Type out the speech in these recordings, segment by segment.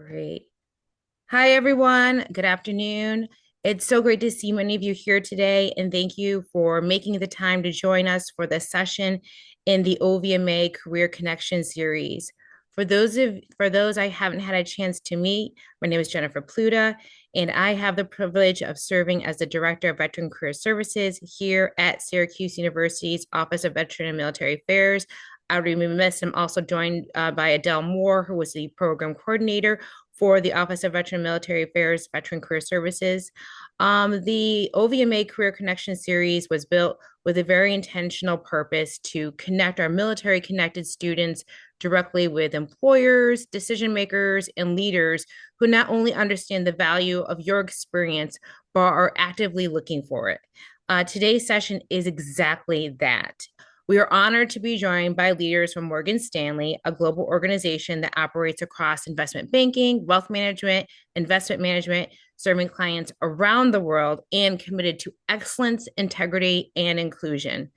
Great. Hi, everyone. Good afternoon. It's so great to see many of you here today, and thank you for making the time to join us for this session in the OVMA Career Connection series. For those I haven't had a chance to meet, my name is Jennifer Pluta, and I have the privilege of serving as the Director of Veteran Career Services here at Syracuse University's Office of Veteran and Military Affairs. I would be remiss. I'm also joined by Adele Moore, who was the program coordinator for the Office of Veteran Military Affairs, Veteran Career Services. The OVMA Career Connection series was built with a very intentional purpose to connect our military connected students directly with employers, decision makers, and leaders who not only understand the value of your experience, but are actively looking for it. Today's session is exactly that. We are honored to be joined by leaders from Morgan Stanley, a global organization that operates across investment banking, wealth management, investment management, serving clients around the world and committed to excellence, integrity, and inclusion.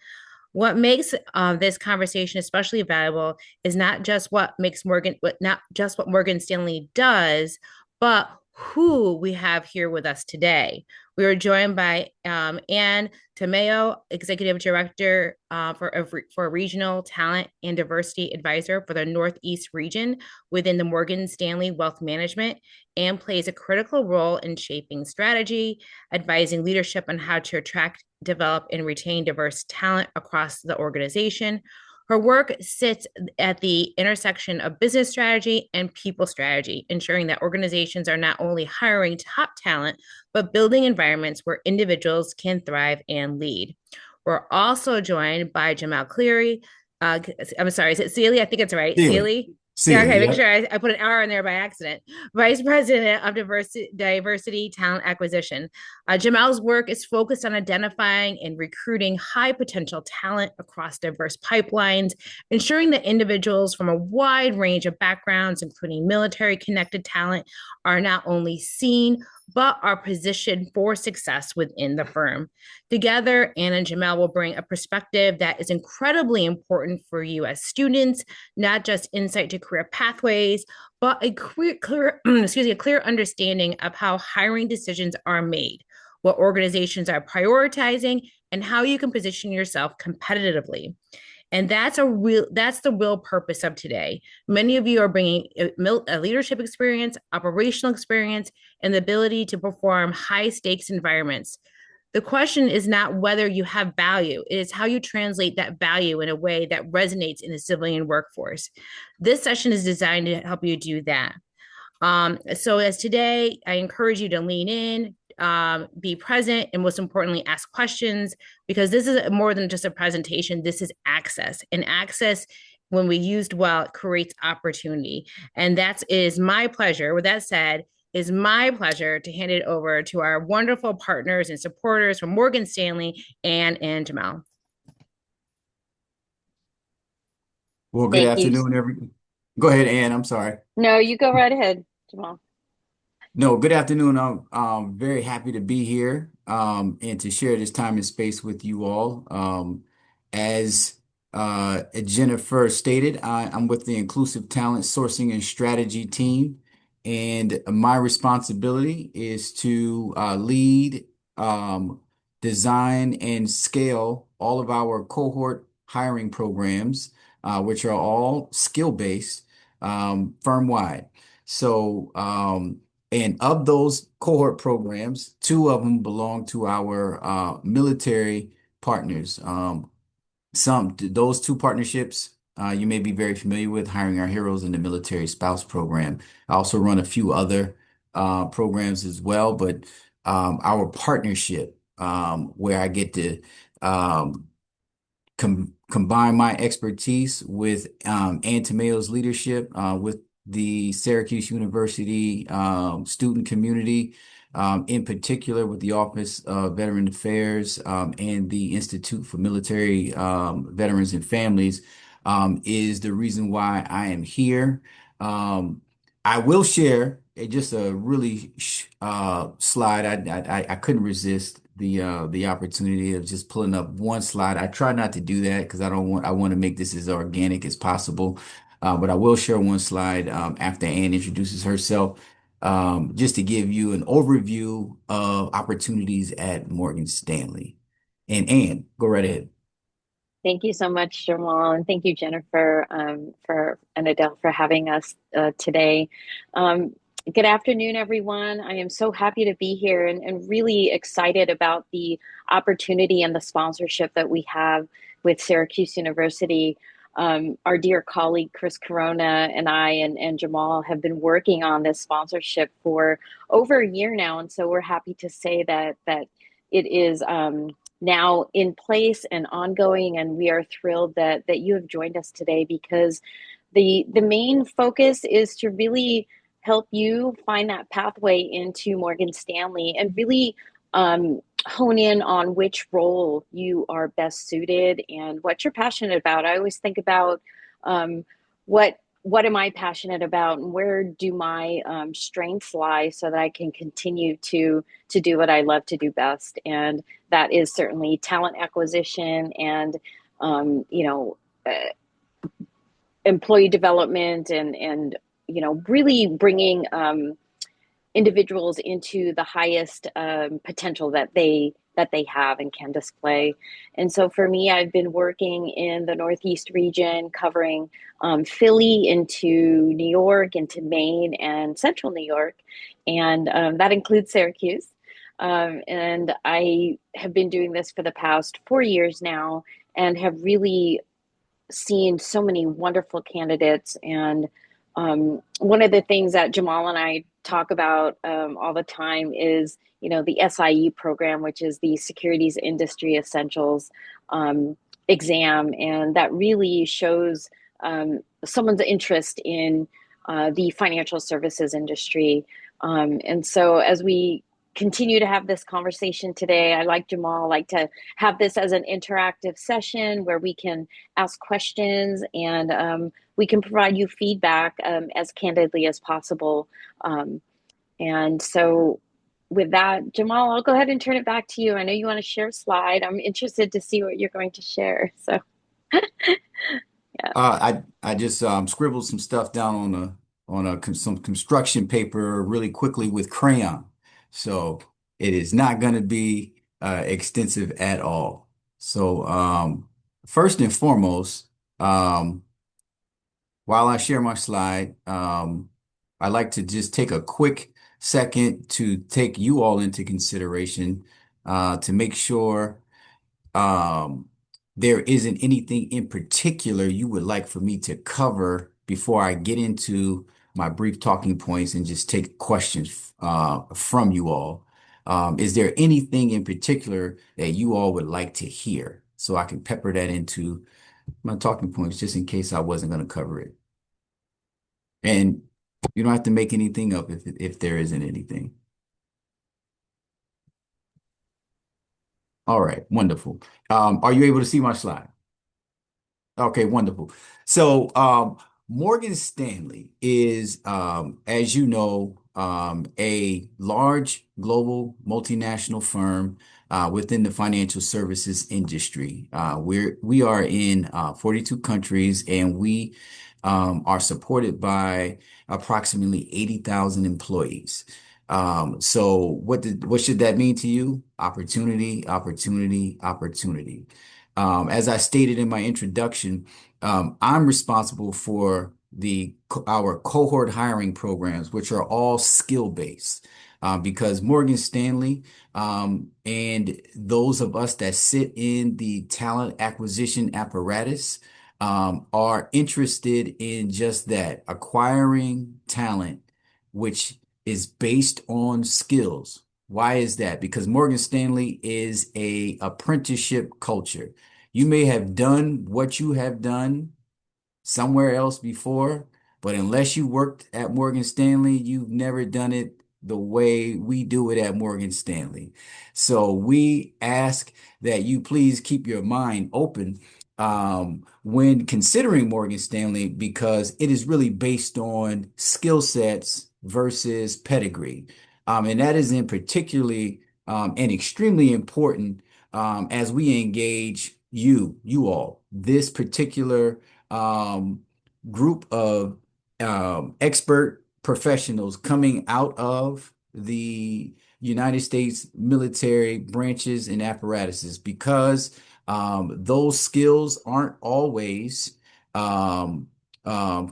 What makes this conversation especially valuable is not just what Morgan Stanley does, but who we have here with us today. We are joined by Anne Tomeo, Executive Director for Regional Talent and Diversity Advisor for the Northeast region within the Morgan Stanley Wealth Management, and plays a critical role in shaping strategy, advising leadership on how to attract, develop, and retain diverse talent across the organization. Her work sits at the intersection of business strategy and people strategy, ensuring that organizations are not only hiring top talent, but building environments where individuals can thrive and lead. We're also joined by Jamoul Celey. I'm sorry, is it Celey? I think it's right. Sealy. Celey. Yeah, Sealy, okay, make yep. sure I put an R in there by accident. Vice President of Diversity Talent Acquisition. Jamal's work is focused on identifying and recruiting high potential talent across diverse pipelines, ensuring that individuals from a wide range of backgrounds, including military connected talent, are not only seen, but are positioned for success within the firm. Together, Anna and Jamal will bring a perspective that is incredibly important for you as students, not just insight to career pathways, but a a clear understanding of how hiring decisions are made, what organizations are prioritizing, and how you can position yourself competitively. And that's the real purpose of today. Many of you are bringing a leadership experience, operational experience, and the ability to perform high stakes environments. The question is not whether you have value, it is how you translate that value in a way that resonates in the civilian workforce. This session is designed to help you do that. So as today, I encourage you to lean in, be present, and most importantly, ask questions, because this is more than just a presentation. This is access, and access, when we used well, creates opportunity. And that is my pleasure. With that said, is my pleasure to hand it over to our wonderful partners and supporters from Morgan Stanley, Anne and Jamal. Well, good Thank you. afternoon, everyone. Go ahead, Ann. I'm sorry. No, you go right ahead, Jamal. No, good afternoon. I'm very happy to be here and to share this time and space with you all. As Jennifer stated, I'm with the Inclusive Talent Sourcing and Strategy team, and my responsibility is to lead, design, and scale all of our cohort hiring programs, which are all skill-based, firm-wide. So, and of those cohort programs, two of them belong to our military partners. Those two partnerships you may be very familiar with, Hiring Our Heroes and the Military Spouse Program. I also run a few other programs as well, but our partnership where I get to combine my expertise with Anne Tomeo's leadership with the Syracuse University student community, in particular with the Office of Veteran Affairs and the Institute for Military Veterans and Families, is the reason why I am here. I will share just a really slide. I couldn't resist the opportunity of just pulling up one slide. I try not to do that because I want to make this as organic as possible. but I will share one slide after Anne introduces herself, just to give you an overview of opportunities at Morgan Stanley. And Anne, go right ahead. Thank you so much, Jamal, and thank you, Jennifer, for and Adele for having us today. Um, Good afternoon, everyone. I am so happy to be here and really excited about the opportunity and the sponsorship that we have with Syracuse University. Our dear colleague Chris Corona and I and Jamal have been working on this sponsorship for over a year now, and so we're happy to say that it is. Now in place and ongoing, and we are thrilled that you have joined us today because the main focus is to really help you find that pathway into Morgan Stanley and really hone in on which role you are best suited and what you're passionate about. I always think about um, what am I passionate about and where do my strengths lie so that I can continue to do what I love to do best. And that is certainly talent acquisition and you know employee development and really bringing individuals into the highest potential that they have and can display. And so for me, I've been working in the Northeast region, covering Philly into New York, into Maine, and Central New York, and that includes Syracuse. And I have been doing this for the past 4 years now, and have really seen so many wonderful candidates. And one of the things that Jamal and I talk about all the time is, the SIE program, which is the Securities Industry Essentials exam. And that really shows someone's interest in the financial services industry. And so as we continue to have this conversation today, I like Jamal, like to have this as an interactive session where we can ask questions and we can provide you feedback as candidly as possible. And so with that, Jamal, I'll go ahead and turn it back to you. I know you want to share a slide. I'm interested to see what you're going to share. So yeah. I just scribbled some stuff down some construction paper really quickly with crayon. So it is not going to be extensive at all. So first and foremost, while I share my slide, I'd like to just take a quick second to take you all into consideration to make sure um, there isn't anything in particular you would like for me to cover before I get into my brief talking points and just take questions from you all. Is there anything in particular that you all would like to hear so I can pepper that into my talking points just in case I wasn't going to cover it? And you don't have to make anything up if there isn't anything. All right, wonderful. Are you able to see my slide? Okay, wonderful. So, Morgan Stanley is, as you know, a large global multinational firm within the financial services industry. We are in 42 countries, and we are supported by approximately 80,000 employees. So what should that mean to you? Opportunity, opportunity, opportunity. As I stated in my introduction, I'm responsible for our cohort hiring programs, which are all skill-based. Because Morgan Stanley and those of us that sit in the talent acquisition apparatus are interested in just that, acquiring talent, which is based on skills. Why is that? Because Morgan Stanley is a apprenticeship culture. You may have done what you have done somewhere else before, but unless you worked at Morgan Stanley, you've never done it the way we do it at Morgan Stanley. So we ask that you please keep your mind open when considering Morgan Stanley because it is really based on skill sets versus pedigree. And that is in particularly and extremely important as we engage you all. This particular um, group of expert professionals coming out of the United States military branches and apparatuses, because those skills aren't always um,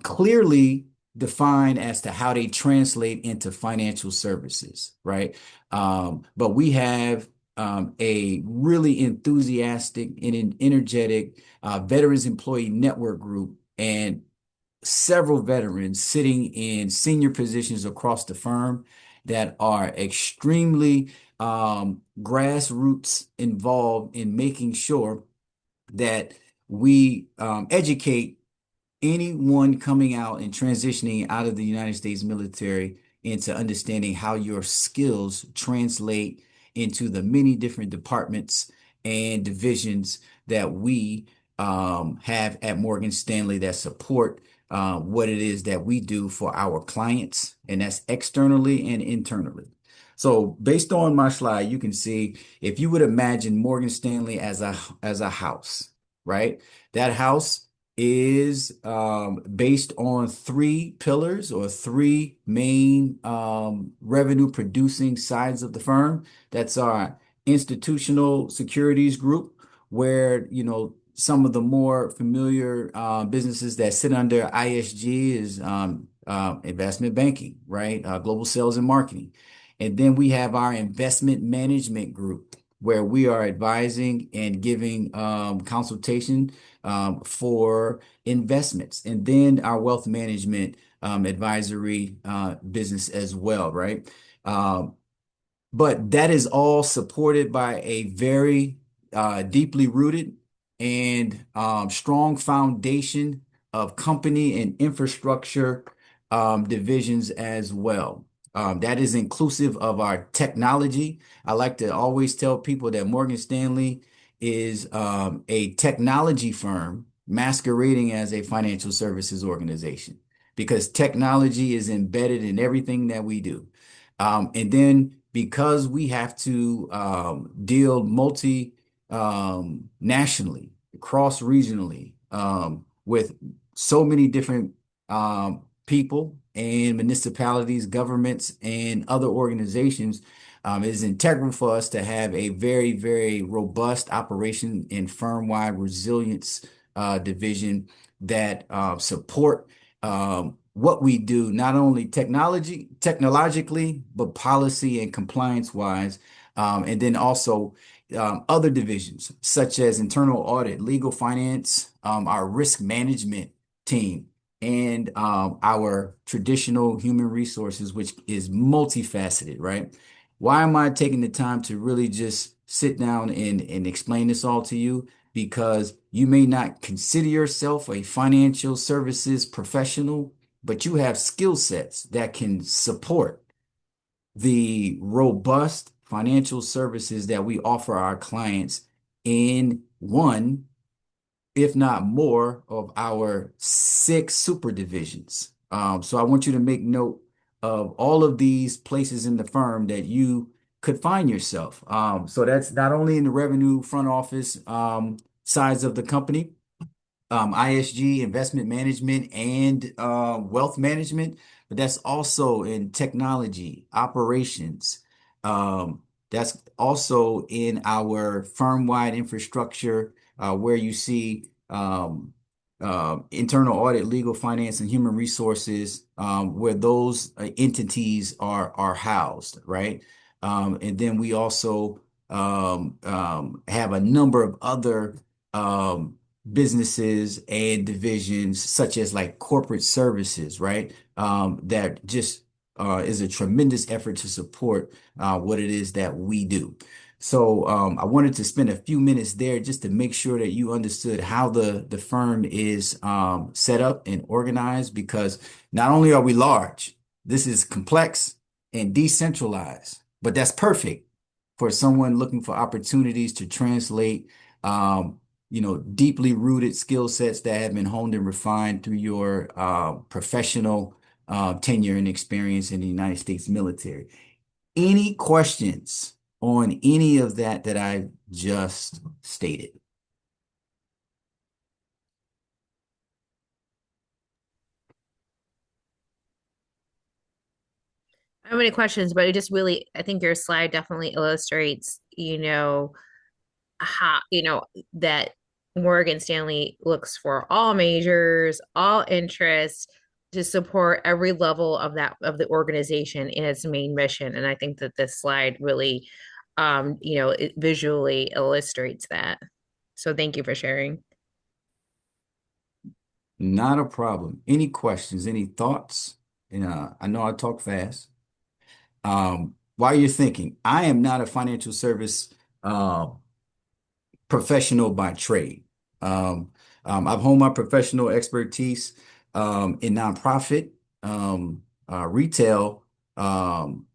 clearly defined as to how they translate into financial services, right? But we have a really enthusiastic and an energetic Veterans Employee Network group, and several veterans sitting in senior positions across the firm that are extremely grassroots involved in making sure that we educate anyone coming out and transitioning out of the United States military into understanding how your skills translate into the many different departments and divisions that we have at Morgan Stanley that support what it is that we do for our clients, and that's externally and internally. So based on my slide, you can see, if you would imagine Morgan Stanley as a house, right? That house is based on three pillars, or three main revenue producing sides of the firm. That's our institutional securities group, where, some of the more familiar businesses that sit under ISG is investment banking, right? Global sales and marketing. And then we have our investment management group, where we are advising and giving consultation for investments, and then our wealth management advisory business as well, right? But that is all supported by a very deeply rooted and strong foundation of company and infrastructure divisions as well. That is inclusive of our technology. I like to always tell people that Morgan Stanley is a technology firm masquerading as a financial services organization, because technology is embedded in everything that we do. And then, because we have to deal nationally, cross regionally, with so many different people and municipalities, governments, and other organizations, it is integral for us to have a very, very robust operation and firm-wide resilience division that support what we do, not only technologically, but policy and compliance wise. And then also other divisions such as internal audit, legal finance, our risk management team, and our traditional human resources, which is multifaceted, right? Why am I taking the time to really just sit down and explain this all to you? Because you may not consider yourself a financial services professional, but you have skill sets that can support the robust financial services that we offer our clients in one, if not more, of our six super divisions. So I want you to make note of all of these places in the firm that you could find yourself. So that's not only in the revenue front office sides of the company, ISG, investment management, and wealth management, but that's also in technology, operations. That's also in our firm-wide infrastructure, where you see internal audit, legal finance, and human resources, where those entities are housed, right? And then we also have a number of other businesses and divisions, such as like corporate services, right? That just is a tremendous effort to support what it is that we do. So I wanted to spend a few minutes there just to make sure that you understood how the firm is set up and organized, because not only are we large, this is complex and decentralized, but that's perfect for someone looking for opportunities to translate deeply rooted skill sets that have been honed and refined through your professional tenure and experience in the United States military. Any questions on any of that I just stated? I don't have any questions, but it just really, I think your slide definitely illustrates, how, that Morgan Stanley looks for all majors, all interests to support every level of the organization in its main mission. And I think that this slide really, it visually illustrates that. So thank you for sharing. Not a problem. Any questions, any thoughts? I know I talk fast. While you're thinking, I am not a financial service uh, professional by trade. Um, I've honed my professional expertise in nonprofit, retail,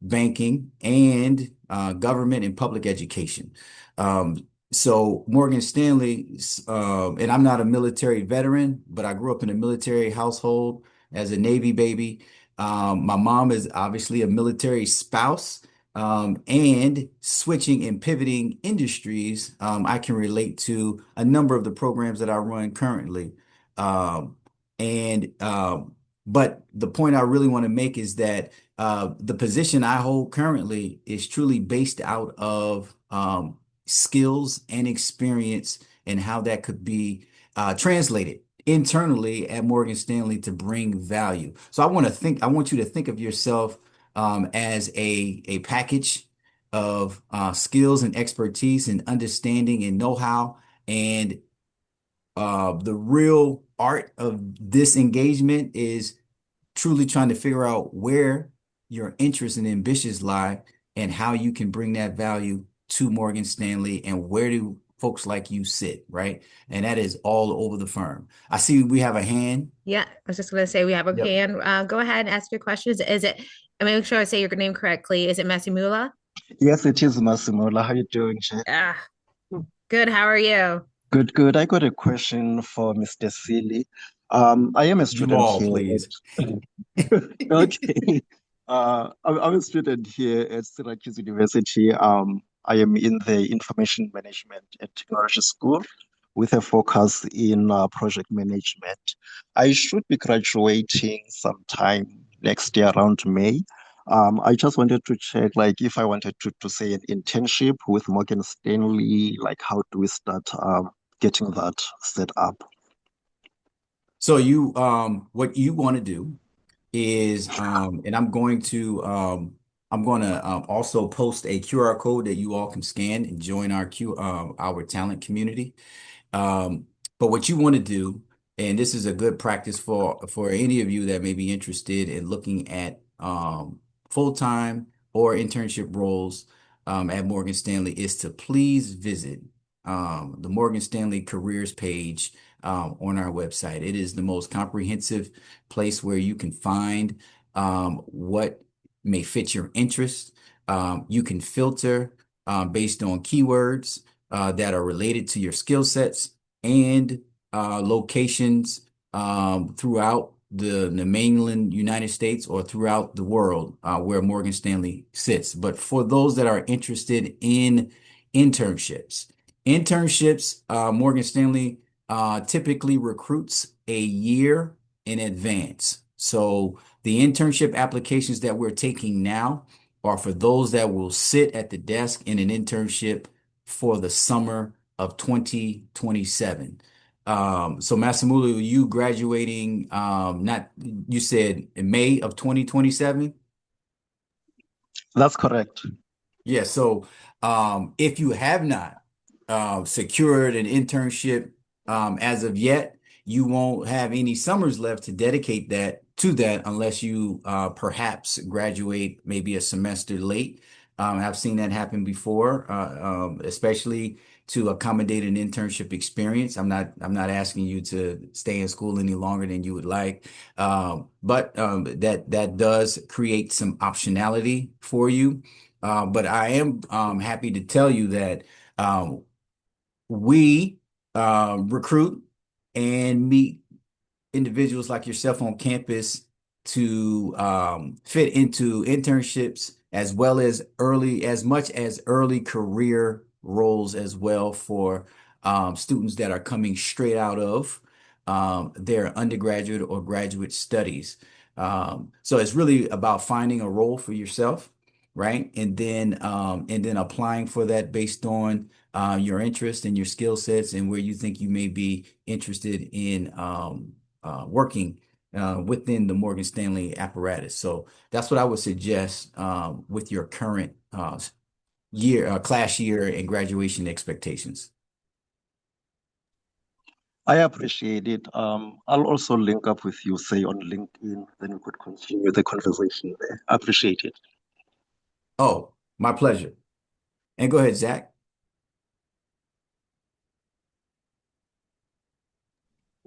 banking, and government and public education. So Morgan Stanley, and I'm not a military veteran, but I grew up in a military household as a Navy baby. My mom is obviously a military spouse. And switching and pivoting industries, I can relate to a number of the programs that I run currently. Um, and but the point I really want to make is that the position I hold currently is truly based out of skills and experience and how that could be translated internally at Morgan Stanley to bring value. So I want you to think of yourself as a package of skills and expertise and understanding and know-how. And the real art of this engagement is truly trying to figure out where your interests and ambitions lie and how you can bring that value to Morgan Stanley and where do folks like you sit, right? And that is all over the firm. I see we have a hand. Yeah, I was just going to say we have a Yep. hand. Go ahead and ask your questions. I make sure I say your name correctly. Is it Masimula? Yes, it is Massimo. How you doing, Chef? Ah, good. How are you? Good, good. I got a question for Mr. Seeley. I am a You student all, here please. okay. I'm a student here at Syracuse University. I am in the Information Management and Technology School with a focus in project management. I should be graduating sometime next year around May. I just wanted to check, like, if I wanted to say an internship with Morgan Stanley, like, how do we start getting that set up? So what you want to do is, and I'm going to also post a QR code that you all can scan and join our talent community. Um, but what you want to do, and this is a good practice for any of you that may be interested in looking at full-time or internship roles at Morgan Stanley, is to please visit the Morgan Stanley careers page on our website. It is the most comprehensive place where you can find what may fit your interest. You can filter based on keywords that are related to your skill sets and locations throughout the mainland United States or throughout the world where Morgan Stanley sits. But for those that are interested in internships, Morgan Stanley typically recruits a year in advance. So the internship applications that we're taking now are for those that will sit at the desk in an internship for the summer of 2027. So Masamulu, you graduating not you said in May of 2027? That's correct. Yeah, so if you have not secured an internship as of yet, you won't have any summers left to dedicate that unless you perhaps graduate maybe a semester late. I've seen that happen before, especially to accommodate an internship experience. I'm not asking you to stay in school any longer than you would like, but that does create some optionality for you. But I am happy to tell you that um, we recruit and meet individuals like yourself on campus to fit into internships as well as much as early career roles as well for students that are coming straight out of their undergraduate or graduate studies. So it's really about finding a role for yourself, right? And then applying for that based on your interest and your skill sets and where you think you may be interested in working within the Morgan Stanley apparatus. So that's what I would suggest with your current class year and graduation expectations. I appreciate it. I'll also link up with you, say on LinkedIn, then we could continue the conversation there. I appreciate it. Oh, my pleasure. And go ahead, Zach.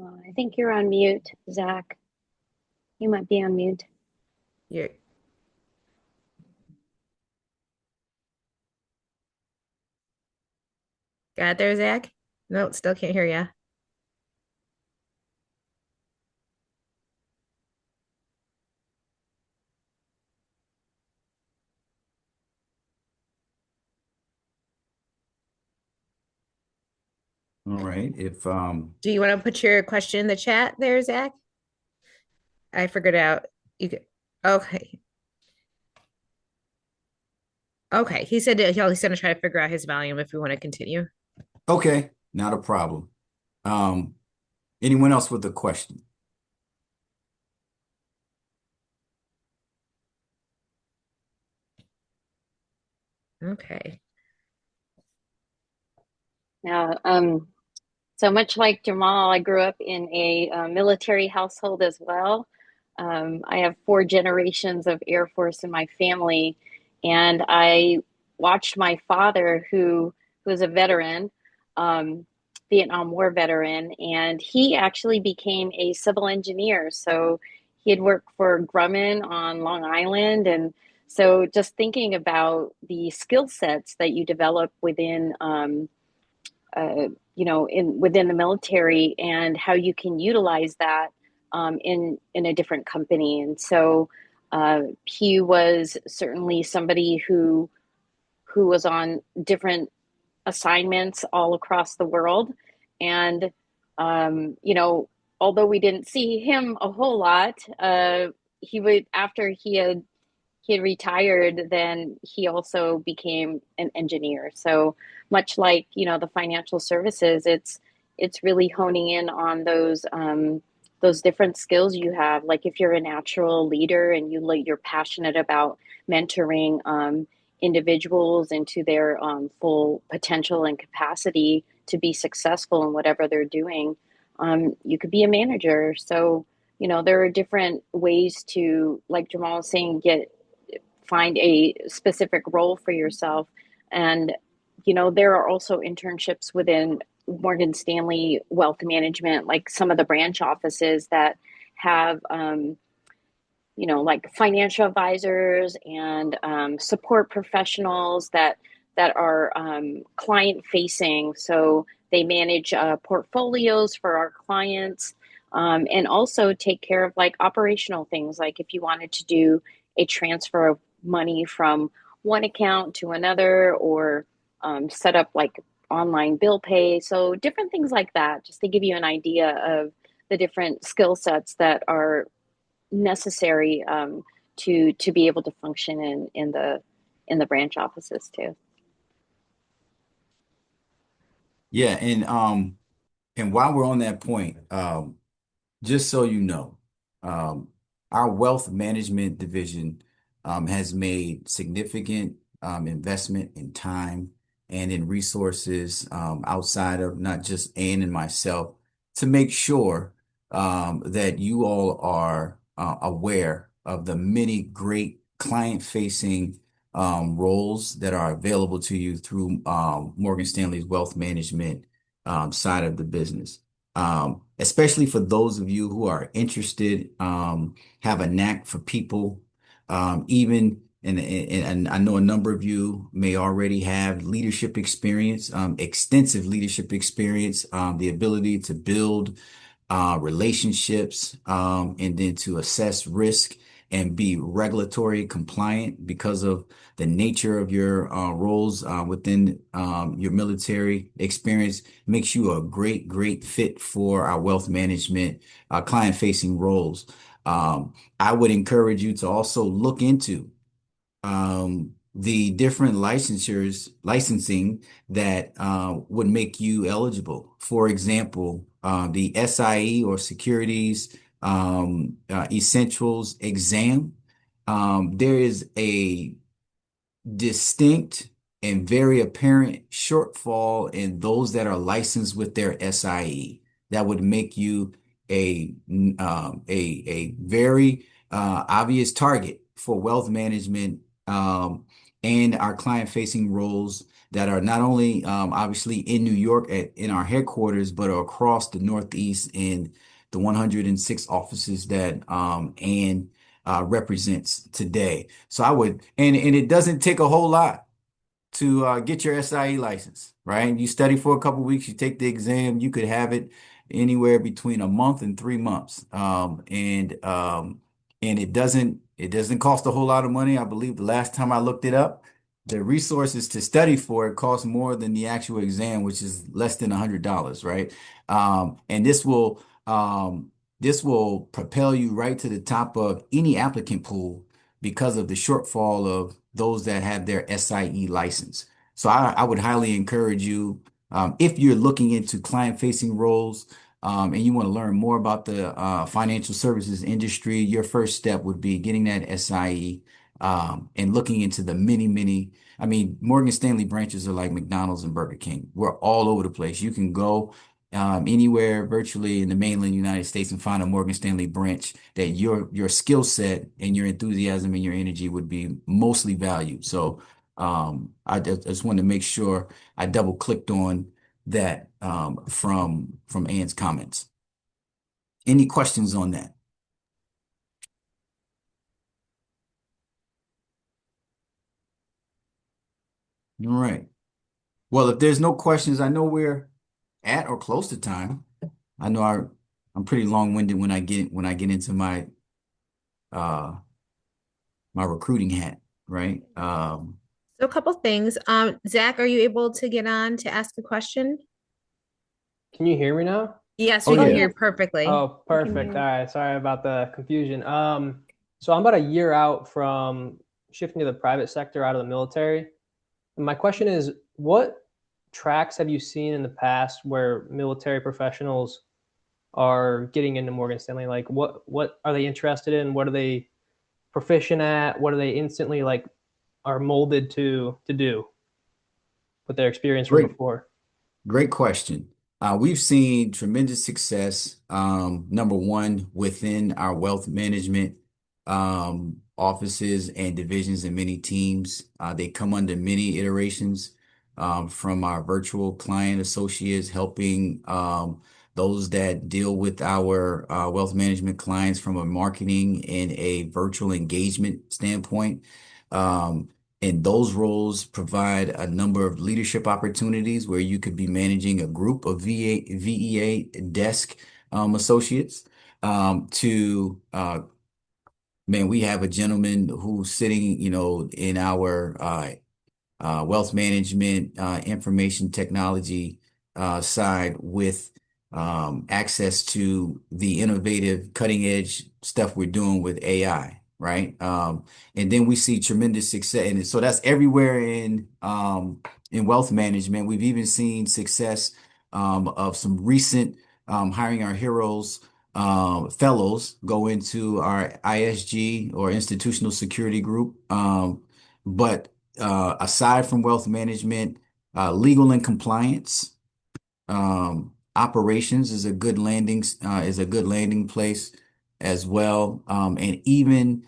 I think you're on mute, Zach. You might be on mute. You're got it there, Zach? No, still can't hear you. All right. Do you want to put your question in the chat there, Zach? I figured out you could. Okay. Okay. He said that he's going to try to figure out his volume if we want to continue. Okay, not a problem. Um, Anyone else with a question? Okay. Now, so much like Jamoul, I grew up in a military household as well. I have four generations of Air Force in my family, and I watched my father, who was a veteran, Vietnam War veteran, and he actually became a civil engineer. So he had worked for Grumman on Long Island, and so just thinking about the skill sets that you develop within within the military and how you can utilize that in a different company. And so he was certainly somebody who was on different assignments all across the world. And although we didn't see him a whole lot, he would after he had retired, then he also became an engineer. So much like, the financial services, it's really honing in on those different skills you have. Like if you're a natural leader and you're passionate about mentoring individuals into their full potential and capacity to be successful in whatever they're doing, you could be a manager. So, there are different ways to, like Jamoul was saying, find a specific role for yourself. And, there are also internships within Morgan Stanley Wealth Management, like some of the branch offices that have, like financial advisors and support professionals that are client facing. So they manage portfolios for our clients, and also take care of like operational things, like if you wanted to do a transfer of money from one account to another, or set up like online bill pay. So different things like that, just to give you an idea of the different skill sets that are necessary to be able to function in the branch offices too. Yeah, and while we're on that point, just so you know, our wealth management division has made significant investment in time and in resources outside of not just Anne and myself to make sure that you all are aware of the many great client-facing roles that are available to you through Morgan Stanley's wealth management side of the business. Especially for those of you who are interested, have a knack for people, even, and I know a number of you may already have leadership experience, extensive leadership experience, the ability to build relationships, and then to assess risk and be regulatory compliant because of the nature of your roles within your military experience makes you a great fit for our wealth management client-facing roles. I would encourage you to also look into the different licensing that would make you eligible. For example, the SIE or Securities Essentials exam. There is a distinct and very apparent shortfall in those that are licensed with their SIE. That would make you a very obvious target for wealth management and our client-facing roles that are not only obviously in New York in our headquarters, but are across the Northeast in the 106 offices that Anne represents today. So I would, and it doesn't take a whole lot to get your SIE license, right? You study for a couple weeks, you take the exam, you could have it anywhere between a month and 3 months. And it doesn't cost a whole lot of money. I believe the last time I looked it up, the resources to study for it cost more than the actual exam, which is less than $100, right? And this will propel you right to the top of any applicant pool because of the shortfall of those that have their SIE license. So I would highly encourage you, if you're looking into client-facing roles, and you want to learn more about the financial services industry, your first step would be getting that SIE, and looking into the many, I mean, Morgan Stanley branches are like McDonald's and Burger King. We're all over the place. You can go anywhere virtually in the mainland United States and find a Morgan Stanley branch that your skill set and your enthusiasm and your energy would be mostly valued. So I just wanted to make sure I double clicked on that from Anne's comments. Any questions on that? All right. Well, if there's no questions, I know we're at or close to time. I know I'm pretty long-winded when I get into uh my recruiting hat, right? So a couple things. Zach, are you able to get on to ask a question? Can you hear me now? Yes, Oh we Oh, can yeah, hear you yes, perfectly. Oh, we can perfect. hear All you. right. Sorry about the confusion. So I'm about a year out from shifting to the private sector out of the military. And my question is, what tracks have you seen in the past where military professionals are getting into Morgan Stanley? Like what are they interested in? What are they proficient at? What are they instantly like are molded to do with their experience from great. before? Great question. We've seen tremendous success, number one, within our wealth management offices and divisions and many teams. They come under many iterations from our virtual client associates, helping those that deal with our wealth management clients from a marketing and a virtual engagement standpoint. Um, and those roles provide a number of leadership opportunities where you could be managing a group of VEA desk associates to man, we have a gentleman who's sitting, in our wealth management, information technology side with access to the innovative, cutting edge stuff we're doing with AI, right? And then we see tremendous success, and so that's everywhere in wealth management. We've even seen success of some recent hiring our heroes. Fellows go into our ISG or institutional security group. But aside from wealth management, legal and compliance, operations is a good landing place as well, and even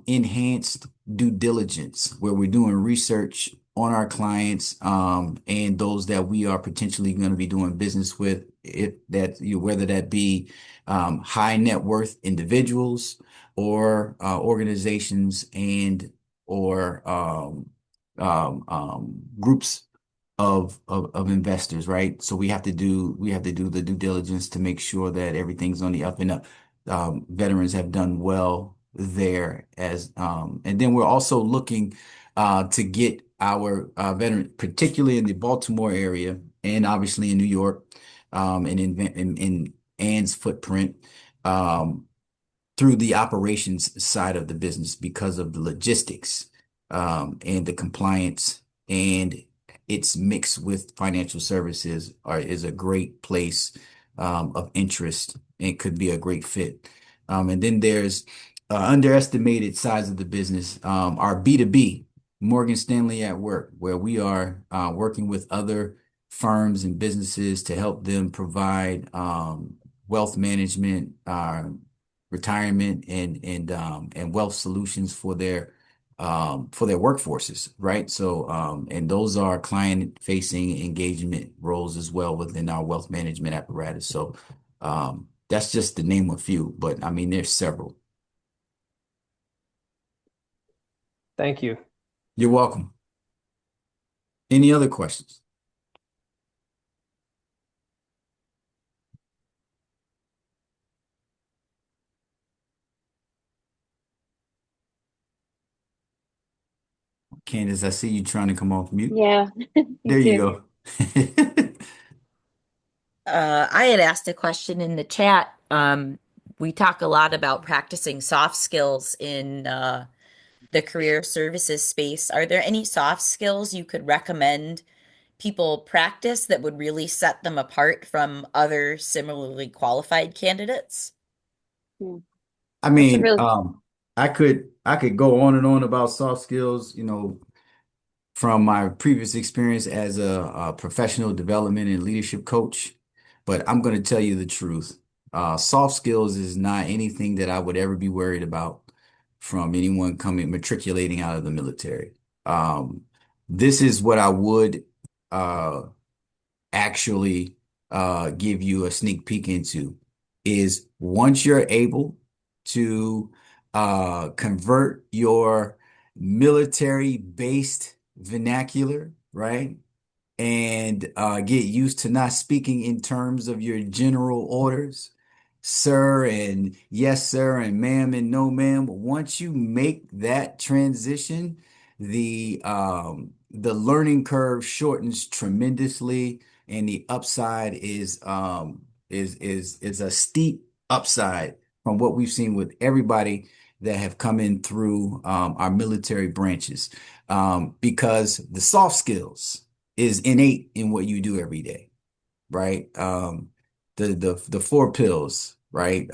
enhanced due diligence where we're doing research on our clients and those that we are potentially going to be doing business with, if that whether that be high net worth individuals or organizations and or groups of investors, right? So we have to do the due diligence to make sure that everything's on the up and up. Veterans have done well there and then we're also looking to get our veterans, particularly in the Baltimore area and obviously in New York, and in Anne's footprint. Um, through the operations side of the business because of the logistics, and the compliance, and its mix with financial services is a great place, of interest, and could be a great fit. And then there's underestimated size of the business, our B2B, Morgan Stanley at Work, where we are working with other firms and businesses to help them provide wealth management, retirement, and wealth solutions for their workforces, right? So and those are client facing engagement roles as well within our wealth management apparatus. So that's just to name a few, but I mean there's several. Thank you. You're welcome. Any other questions? Candace, I see you trying to come off mute. Yeah, me There you too. go. I had asked a question in the chat. We talk a lot about practicing soft skills in the career services space. Are there any soft skills you could recommend people practice that would really set them apart from other similarly qualified candidates? Hmm. I That's a mean, real, I could go on and on about soft skills, from my previous experience as a professional development and leadership coach, but I'm going to tell you the truth. Soft skills is not anything that I would ever be worried about from anyone coming matriculating out of the military. Um, this is what I would uh, actually give you a sneak peek into is once you're able to convert your military-based vernacular, right? And get used to not speaking in terms of your general orders, sir and yes, sir, and ma'am and no, ma'am. Once you make that transition, the learning curve shortens tremendously, and the upside is a steep upside from what we've seen with everybody that have come in through our military branches, because the soft skills is innate in what you do every day, right? The four pills, right?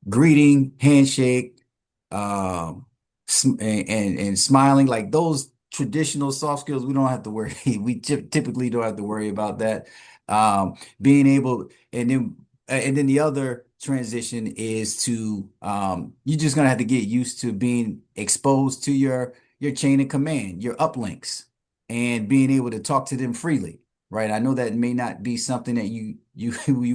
Greeting, handshake, um, and smiling, like those traditional soft skills, we don't have to worry. We typically don't have to worry about that. Being able, and then the other transition is to you're just gonna have to get used to being exposed to your chain of command, your uplinks, and being able to talk to them freely, right? I know that may not be something that you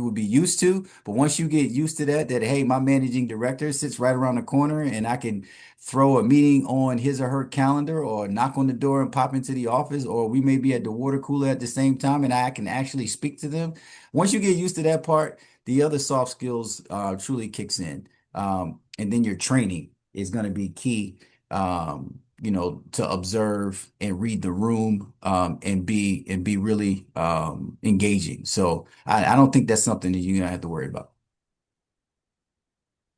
would be used to, but once you get used to that, hey, my managing director sits right around the corner and I can throw a meeting on his or her calendar or knock on the door and pop into the office, or we may be at the water cooler at the same time and I can actually speak to them. Once you get used to that part, the other soft skills truly kicks in. And then your training is going to be key. To observe and read the room, and be really engaging. So I don't think that's something that you're gonna have to worry about.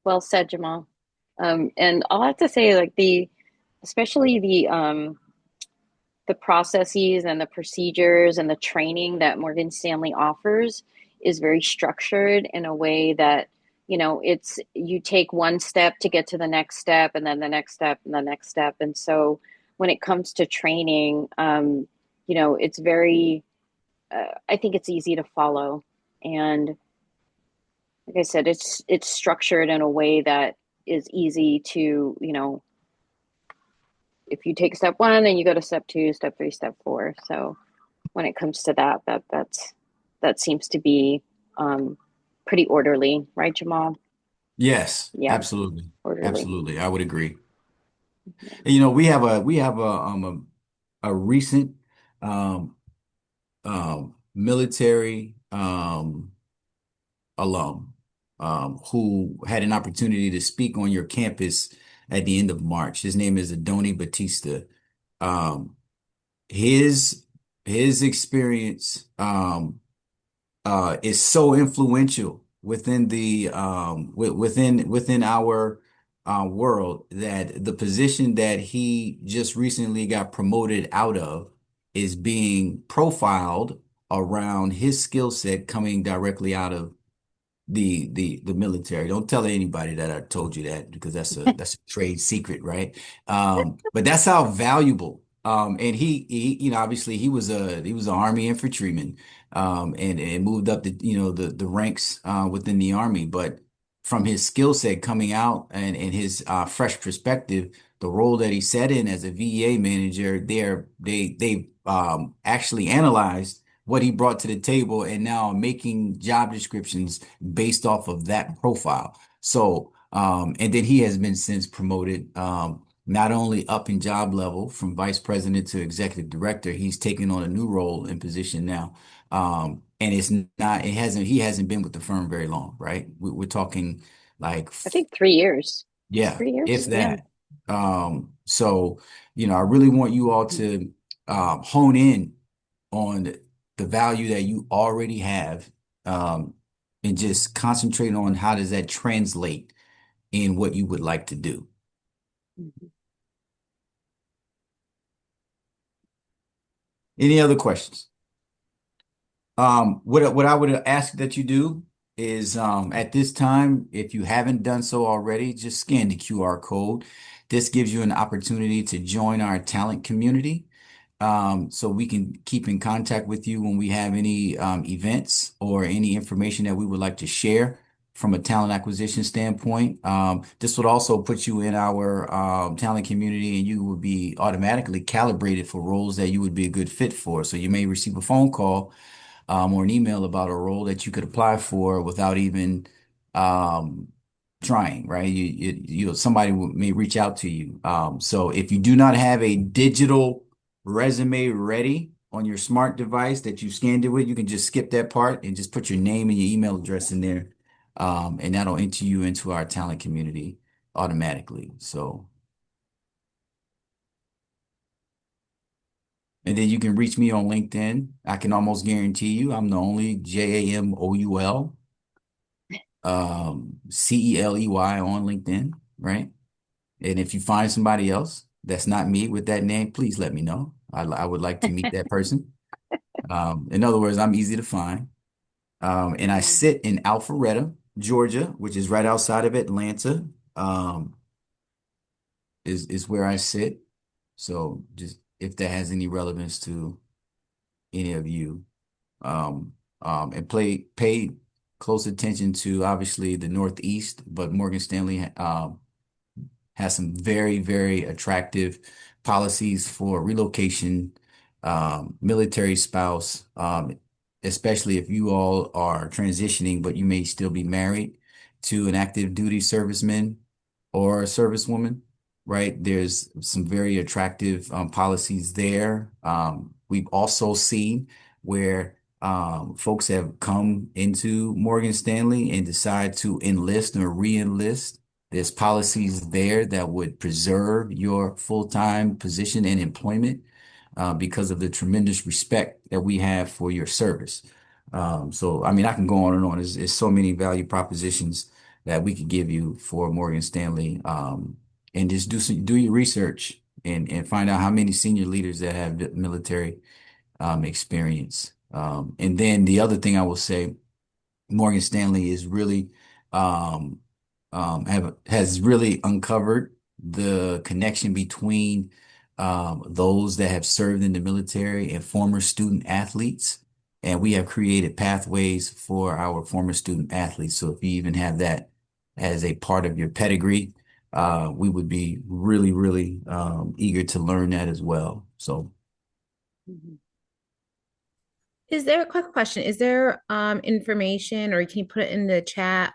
well said, Jamal. And I'll have to say, like especially the processes and the procedures and the training that Morgan Stanley offers is very structured in a way that, it's you take one step to get to the next step and then the next step and the next step. And so when it comes to training, it's very, I think it's easy to follow. And like I said, it's structured in a way that is easy to, if you take step one, then you go to step two, step three, step four. So when it comes to that seems to be pretty orderly, right, Jamal? Yes, Yeah, absolutely. orderly. Absolutely. I would agree. And, we have a recent um military alum who had an opportunity to speak on your campus at the end of March. His name is Adoni Batista. Um, his experience is so influential within the within our world that the position that he just recently got promoted out of is being profiled around his skill set coming directly out of the military. Don't tell anybody that I told you that because that's a trade secret, right? But that's how valuable. And he you know obviously he was an Army infantryman, and moved up the ranks within the Army. But from his skill set coming out and his fresh perspective, the role that he set in as a VEA manager, they actually analyzed what he brought to the table and now making job descriptions based off of that profile. So, and then he has been since promoted, not only up in job level from vice president to executive director, he's taken on a new role and position now. And he hasn't been with the firm very long, right? We're talking like, I think 3 years. yeah, 3 years. if Yeah. that. So, I really want you all to hone in on the value that you already have, and just concentrate on how does that translate in what you would like to do. Mhm. Any other questions? What I would ask that you do is, at this time, if you haven't done so already, just scan the QR code. This gives you an opportunity to join our talent community. So we can keep in contact with you when we have any events or any information that we would like to share from a talent acquisition standpoint. This would also put you in our talent community, and you would be automatically calibrated for roles that you would be a good fit for. So you may receive a phone call or an email about a role that you could apply for without even um, trying, right? Somebody may reach out to you. So if you do not have a digital resume ready on your smart device that you scanned it with, you can just skip that part and just put your name and your email address in there. And that'll enter you into our talent community automatically. So, and then you can reach me on LinkedIn. I can almost guarantee you I'm the only Jamoul Celey on LinkedIn, right? And if you find somebody else that's not me with that name, please let me know. I would like to meet that person. In other words, I'm easy to find. And I sit in Alpharetta, Georgia, which is right outside of Atlanta, is where I sit. So just if that has any relevance to any of you, um, and pay close attention to obviously the Northeast, but Morgan Stanley has some very, very attractive policies for relocation, military spouse, especially if you all are transitioning, but you may still be married to an active duty serviceman or a servicewoman, right? There's some very attractive policies there. We've also seen where folks have come into Morgan Stanley and decide to enlist or re-enlist. There's policies there that would preserve your full-time position and employment because of the tremendous respect that we have for your service. So, I mean, I can go on and on. There's so many value propositions that we could give you for Morgan Stanley. And just do your research and find out how many senior leaders that have military experience. And then the other thing I will say, Morgan Stanley is really has really uncovered the connection between those that have served in the military and former student athletes. And we have created pathways for our former student athletes. So if you even have that as a part of your pedigree, we would be really, really eager to learn that as well. So. Mhm. Is there a quick question? Is there information, or can you put it in the chat,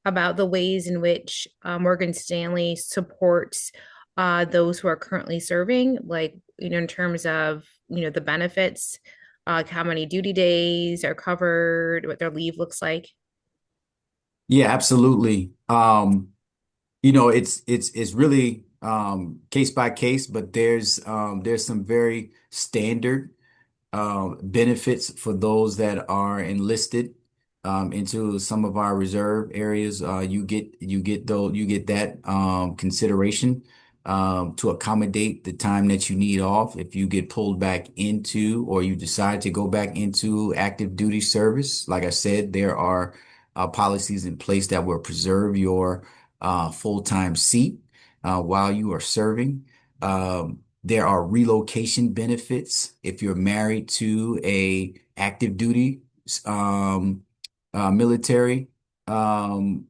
about the ways in which Morgan Stanley supports those who are currently serving, like, in terms of, the benefits, how many duty days are covered, what their leave looks like? Yeah, absolutely. It's really case by case, but there's some very standard benefits for those that are enlisted into some of our reserve areas, you get that consideration to accommodate the time that you need off. If you get pulled back into or you decide to go back into active duty service, like I said, there are policies in place that will preserve your full-time seat while you are serving. There are relocation benefits if you're married to a active duty um, military um,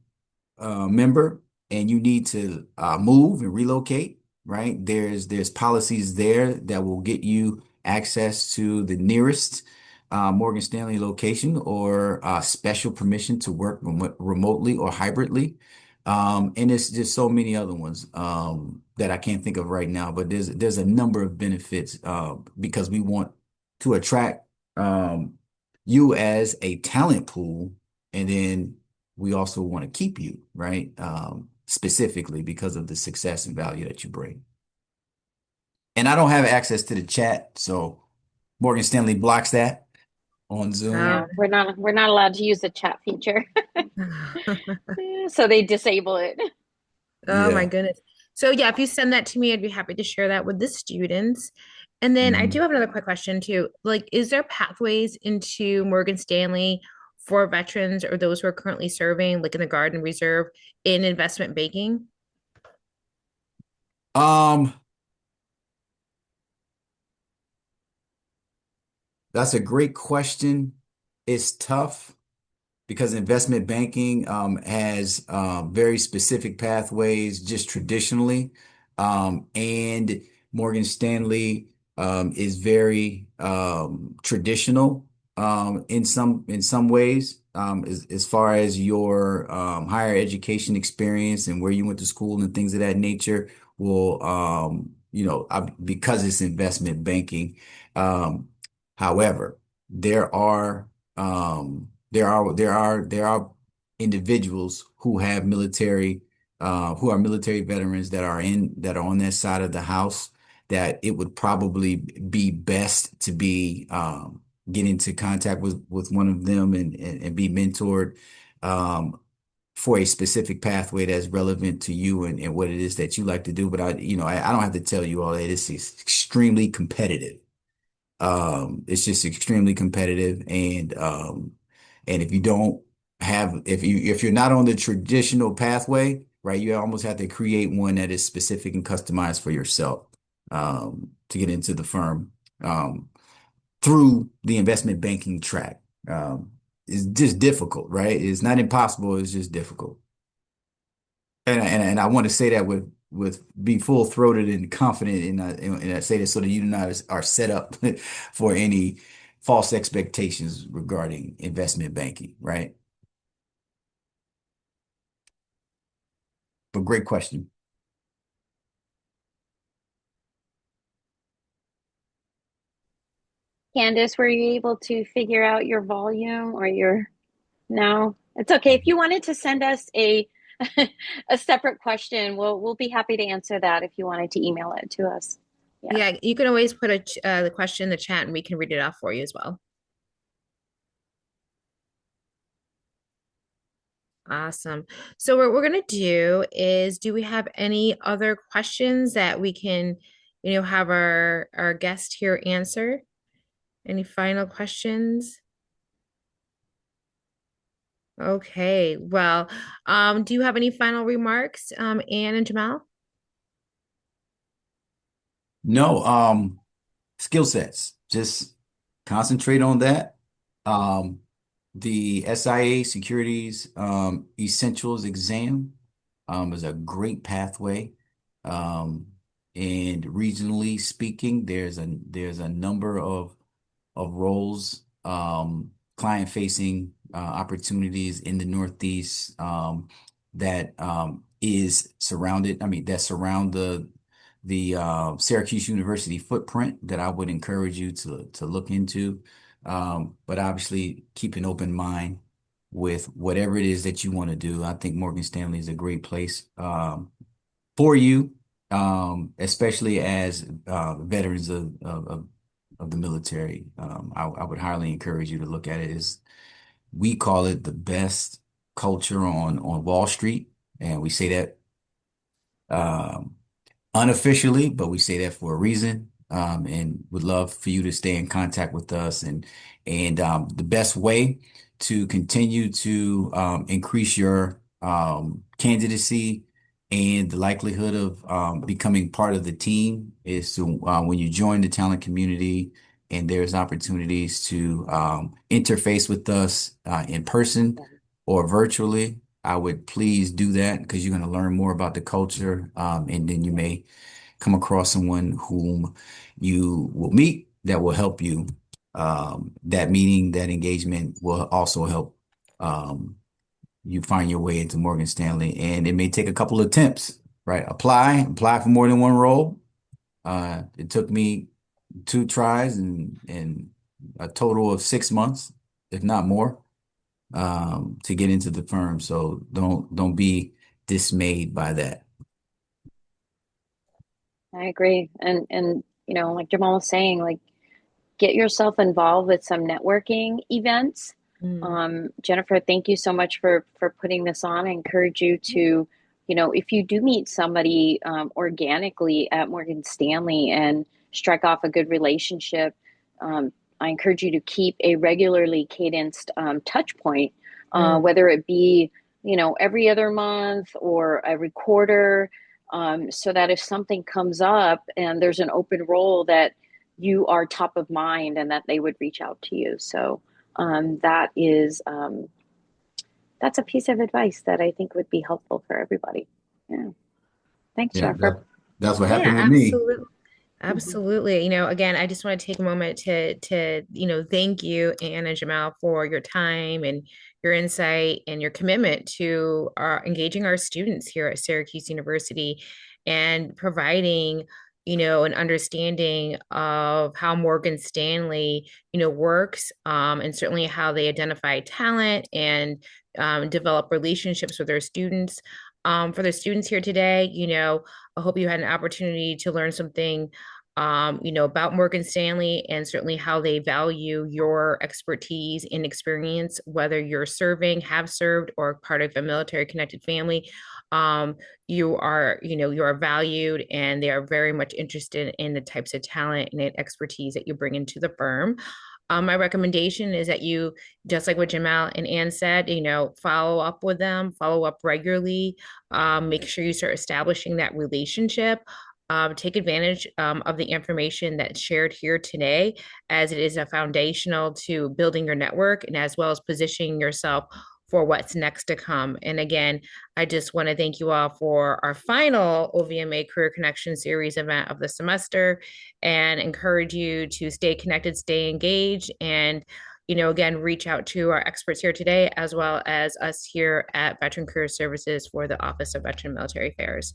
member and you need to move and relocate, right? There's policies there that will get you access to the nearest Morgan Stanley location or special permission to work remotely or hybridly. And there's just so many other ones that I can't think of right now, but there's a number of benefits because we want to attract you as a talent pool, and then we also want to keep you, right? Specifically because of the success and value that you bring. And I don't have access to the chat, so Morgan Stanley blocks that on Zoom. Yeah, we're not allowed to use the chat feature. So they disable it. Oh my Yeah. goodness. So yeah, if you send that to me, I'd be happy to share that with the students. And then I do Mhm. have another quick question too. Like, is there pathways into Morgan Stanley for veterans or those who are currently serving, like in the Guard and Reserve, in investment banking? Um, that's a great question. It's tough because investment banking has very specific pathways just traditionally. And Morgan Stanley is very traditional in some ways as far as your higher education experience and where you went to school and things of that nature will because it's investment banking. Um, However, there are there are individuals who have who are military veterans that are on that side of the house that it would probably be best to be get into contact with one of them and be mentored for a specific pathway that's relevant to you and what it is that you like to do. But I don't have to tell you all that it's extremely competitive. It's just extremely competitive, and if you don't if you're not on the traditional pathway, right, you almost have to create one that is specific and customized for yourself to get into the firm through the investment banking track. It's just difficult, right? It's not impossible. It's just difficult. And I want to say that with be full throated and confident, and I say this so that you not are set up for any false expectations regarding investment banking, right? But great question. Candace, were you able to figure out your volume or your no? It's okay. If you wanted to send us a a separate question, we'll be happy to answer that if you wanted to email it to us. Yeah. Yeah, you can always put the question in the chat and we can read it off for you as well. Awesome. So what we're going to do is, do we have any other questions that we can, have our guest here answer? Any final questions? Okay. Well, do you have any final remarks, Anne and Jamal? No, skill sets. Just concentrate on that. Um, the SIA Securities Essentials exam is a great pathway. Um, and regionally speaking, there's a number of roles, client facing opportunities in the Northeast that that surround the Syracuse University footprint that I would encourage you to look into. But obviously keep an open mind with whatever it is that you want to do. I think Morgan Stanley is a great place for you, especially as veterans of the military. I would highly encourage you to look at it We call it the best culture on Wall Street, and we say that um, unofficially, but we say that for a reason. And would love for you to stay in contact with us, and the best way to continue to increase your candidacy and the likelihood of becoming part of the team is to when you join the talent community and there's opportunities to interface with us in person or virtually. I would please do that because you're going to learn more about the culture, and then you may come across someone whom you will meet that will help you. That meeting, that engagement will also help you find your way into Morgan Stanley. And it may take a couple of attempts, right? Apply for more than one role. It took me 2 tries and a total of 6 months, if not more, to get into the firm. So don't be dismayed by that. I agree. And you know, like Jamoul was saying, like get yourself involved with some networking events. Jennifer, thank you so much for putting this on. I encourage you to, you know, if you do meet somebody organically at Morgan Stanley and strike off a good relationship, I encourage you to keep a regularly cadenced touch point, whether it be, you know, every other month or every quarter, so that if something comes up and there's an open role that you are top of mind and that they would reach out to you. So that is that's a piece of advice that I think would be helpful for everybody. Yeah. Thanks, Yeah, Jennifer. that's what Yeah, happened with me. absolutely. Absolutely. You know, again, I just want to take a moment to, thank you, Anne and Jamal, for your time and your insight and your commitment to engaging our students here at Syracuse University and providing, an understanding of how Morgan Stanley, works, and certainly how they identify talent and develop relationships with their students. For the students here today, I hope you had an opportunity to learn something, about Morgan Stanley and certainly how they value your expertise and experience, whether you're serving, have served, or part of a military connected family. You are valued and they are very much interested in the types of talent and expertise that you bring into the firm. My recommendation is that you, just like what Jamal and Ann said, follow up with them, follow up regularly, make sure you start establishing that relationship. Take advantage of the information that's shared here today, as it is a foundational to building your network and as well as positioning yourself for what's next to come. And again, I just want to thank you all for our final OVMA Career Connection Series event of the semester and encourage you to stay connected, stay engaged, and again, reach out to our experts here today, as well as us here at Veteran Career Services for the Office of Veteran Military Affairs.